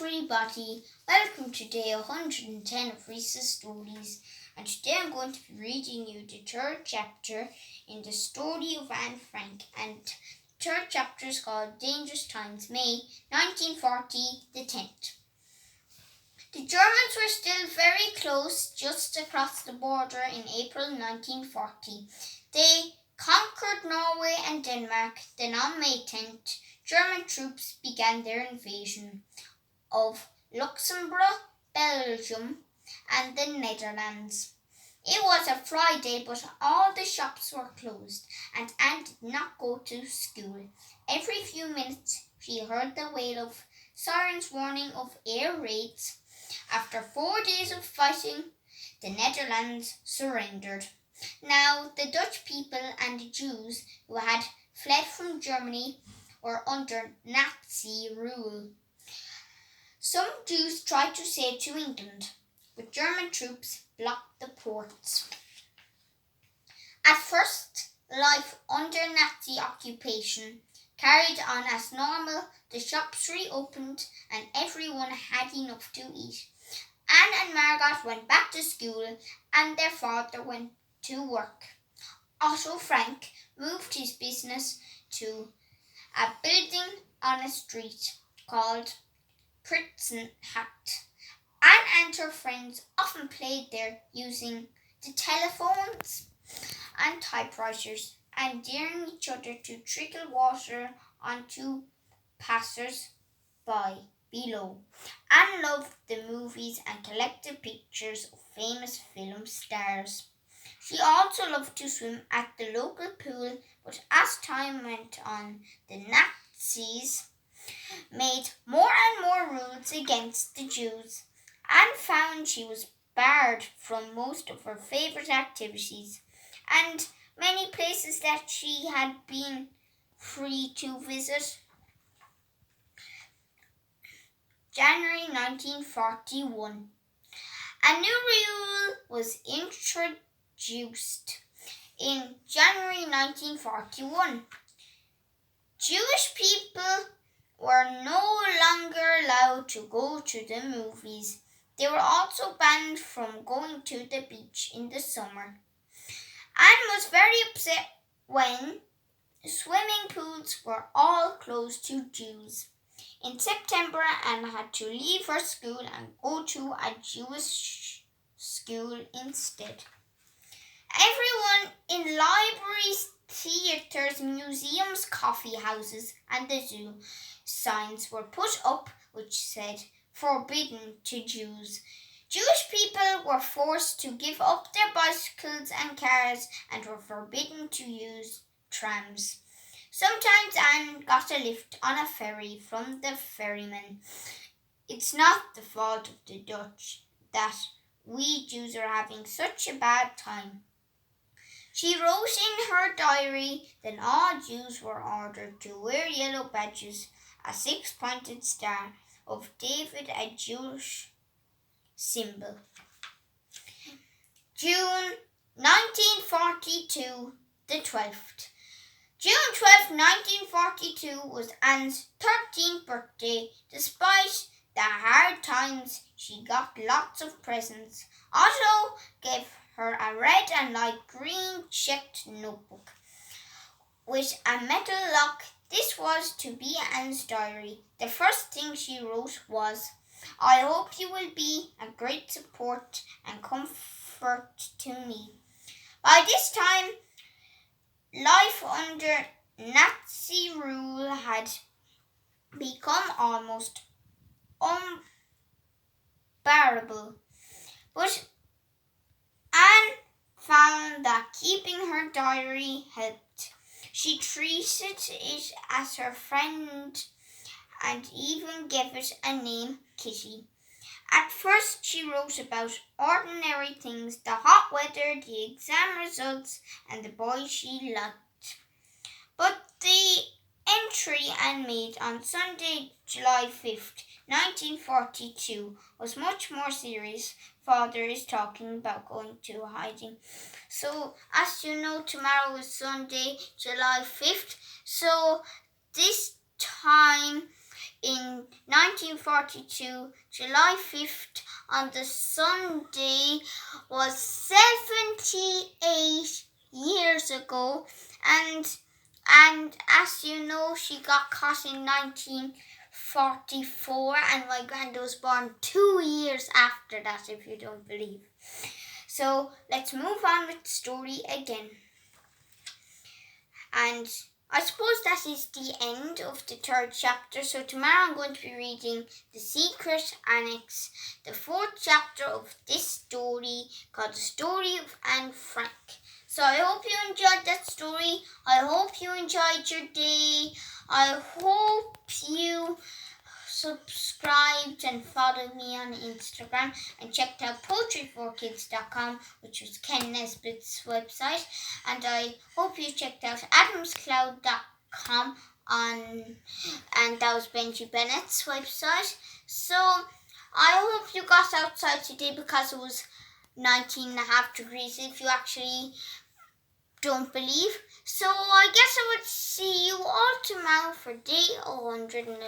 everybody, welcome to day 110 of Reese's Stories, and today I'm going to be reading you the third chapter in the story of Anne Frank, and the third chapter is called Dangerous Times, May 1940, the 10th. The Germans were still very close just across the border in April 1940. They conquered Norway and Denmark. Then on May 10th, German troops began their invasion of Luxembourg, Belgium, and the Netherlands. It was a Friday, but all the shops were closed, and Anne did not go to school. Every few minutes she heard the wail of sirens warning of air raids. After 4 days of fighting, the Netherlands surrendered. Now, the Dutch people and the Jews who had fled from Germany were under Nazi rule. Some Jews tried to sail to England, but German troops blocked the ports. At first, life under Nazi occupation carried on as normal. The shops reopened and everyone had enough to eat. Anne and Margot went back to school and their father went to work. Otto Frank moved his business to a building on a street called Prinsenhacht. Anne and her friends often played there using the telephones and typewriters and daring each other to trickle water onto passers-by below. Anne loved the movies and collected pictures of famous film stars. She also loved to swim at the local pool, but as time went on, the Nazis made more and more rules against the Jews. Anne found she was barred from most of her favourite activities and many places that she had been free to visit. January 1941. A new rule was introduced in January 1941. Jewish people were no longer allowed to go to the movies. They were also banned from going to the beach in the summer. Anne was very upset when swimming pools were all closed to Jews. In September, Anne had to leave her school and go to a Jewish school instead. Everyone in libraries, theatres, museums, coffee houses, and the zoo signs were put up which said, "Forbidden to Jews." Jewish people were forced to give up their bicycles and cars and were forbidden to use trams. Sometimes Anne got a lift on a ferry from the ferryman. It's not the fault of the Dutch that we Jews are having such a bad time. She wrote in her diary, then all Jews were ordered to wear yellow badges, a six-pointed star of David, a Jewish symbol. June 1942, the 12th. June 12, 1942 was Anne's 13th birthday. Despite the hard times, she got lots of presents. Otto gave her a red and light green checked notebook with a metal lock. This was to be Anne's diary. The first thing she wrote was, "I hope you will be a great support and comfort to me." By this time, life under Nazi rule had become almost unbearable, but Anne found that keeping her diary helped. She treated it as her friend and even gave it a name, Kitty. At first she wrote about ordinary things, the hot weather, the exam results, and the boy she liked. But the entry Anne made on Sunday, July 5th, 1942 was much more serious. Father is talking about going to hiding. So, as you know, tomorrow is Sunday, July 5th. So, this time in 1942, July 5th, on the Sunday, was 78 years ago, and as you know, she got caught in 1944, and my granddad was born 2 years after that, if you don't believe. So let's move on with the story again. And I suppose that is the end of the 3rd chapter. So tomorrow I'm going to be reading The Secret Annex, the 4th chapter of this story called The Story of Anne Frank. So I hope you enjoyed that story. I hope you enjoyed your day. I hope you subscribed and followed me on Instagram and checked out poetry4kids.com, which was Ken Nesbitt's website, and I hope you checked out adamscloud.com and that was Benji Bennett's website. So I hope you got outside today because it was 19.5 degrees if you actually don't believe. So I guess I would see you all tomorrow for day 111.